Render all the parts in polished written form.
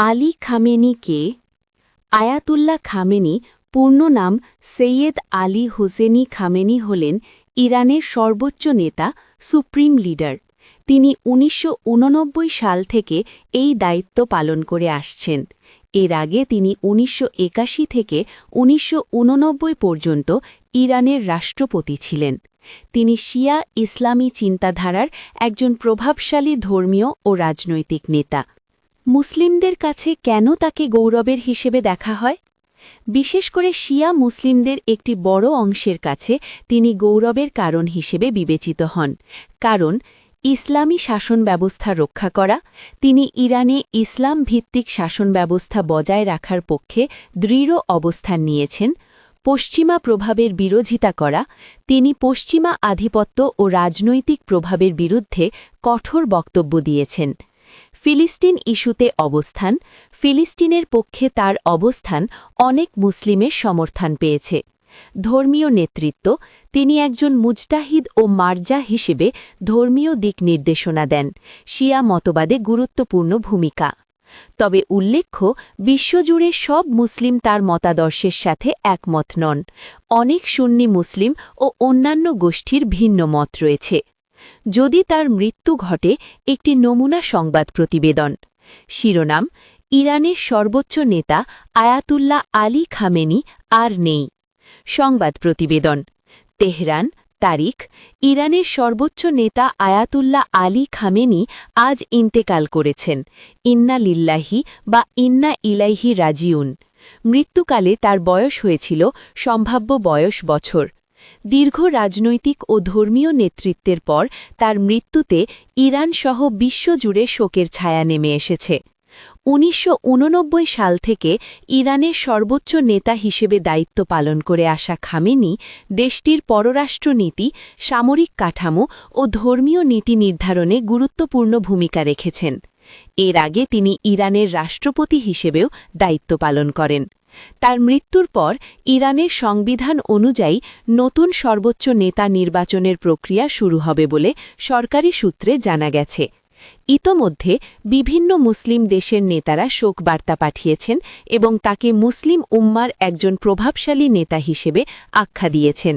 Ali Khamenei কে? Ayatollah Khamenei পূর্ণ নাম Syed Ali Husaini Khamenei হলেন ইরানের সর্বোচ্চ নেতা, সুপ্রিম লিডার। তিনি ১৯৮৯ সাল থেকে এই দায়িত্ব পালন করে আসছেন। এর আগে তিনি ১৯৮১ থেকে ১৯৮৯ পর্যন্ত ইরানের রাষ্ট্রপতি ছিলেন। তিনি শিয়া ইসলামী চিন্তাধারার একজন প্রভাবশালী ধর্মীয় ও রাজনৈতিক নেতা। মুসলিমদের কাছে কেন তাকে গৌরবের হিসেবে দেখা হয়? বিশেষ করে শিয়া মুসলিমদের একটি বড় অংশের কাছে তিনি গৌরবের কারণ হিসেবে বিবেচিত হন। কারণ ইসলামী শাসন ব্যবস্থা রক্ষা করা। তিনি ইরানে ইসলাম ভিত্তিক শাসন ব্যবস্থা বজায় রাখার পক্ষে দৃঢ় অবস্থান নিয়েছেন। পশ্চিমা প্রভাবের বিরোধিতা করা। তিনি পশ্চিমা আধিপত্য ও রাজনৈতিক প্রভাবের বিরুদ্ধে কঠোর বক্তব্য দিয়েছেন। ফিলিস্তিন ইস্যুতে অবস্থান। ফিলিস্তিনের পক্ষে তার অবস্থান অনেক মুসলিমের সমর্থন পেয়েছে। ধর্মীয় নেতৃত্ব। তিনি একজন মুজতাহিদ ও মার্জা হিসেবে ধর্মীয় দিক নির্দেশনা দেন। শিয়া মতবাদে গুরুত্বপূর্ণ ভূমিকা। তবে উল্লেখ্য, বিশ্বজুড়ে সব মুসলিম তার মতাদর্শের সাথে একমত নন। অনেক সুন্নি মুসলিম ও অন্যান্য গোষ্ঠীর ভিন্ন মত রয়েছে। যদি তার মৃত্যু ঘটে, একটি নমুনা সংবাদ প্রতিবেদন। শিরোনাম: ইরানের সর্বোচ্চ নেতা আয়াতুল্লাহ আলী খামেনি আর নেই। সংবাদ প্রতিবেদন। তেহরান, তারিখ: ইরানের সর্বোচ্চ নেতা আয়াতুল্লাহ আলী খামেনি আজ ইন্তেকাল করেছেন। ইন্না লিল্লাহি বা ইন্না ইলাইহি রাজিউন। মৃত্যুকালে তার বয়স হয়েছিল সম্ভাব্য বয়স বছর। দীর্ঘ রাজনৈতিক ও ধর্মীয় নেতৃত্বের পর তার মৃত্যুতে ইরানসহ বিশ্বজুড়ে শোকের ছায়া নেমে এসেছে। ১৯৮৯ সাল থেকে ইরানের সর্বোচ্চ নেতা হিসেবে দায়িত্ব পালন করে আসা খামেনি দেশটির পররাষ্ট্রনীতি, সামরিক কাঠামো ও ধর্মীয় নীতি নির্ধারণে গুরুত্বপূর্ণ ভূমিকা রেখেছেন। এর আগে তিনি ইরানের রাষ্ট্রপতি হিসেবেও দায়িত্ব পালন করেন। তার মৃত্যুর পর ইরানের সংবিধান অনুযায়ী নতুন সর্বোচ্চ নেতা নির্বাচনের প্রক্রিয়া শুরু হবে বলে সরকারি সূত্রে জানা গেছে। ইতোমধ্যে বিভিন্ন মুসলিম দেশের নেতারা শোকবার্তা পাঠিয়েছেন এবং তাকে মুসলিম উম্মার একজন প্রভাবশালী নেতা হিসেবে আখ্যা দিয়েছেন।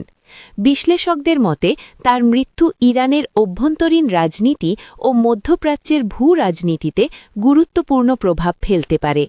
বিশ্লেষকদের মতে তার মৃত্যু ইরানের অভ্যন্তরীণ রাজনীতি ও মধ্যপ্রাচ্যের ভূ রাজনীতিতে গুরুত্বপূর্ণ প্রভাব ফেলতে পারে।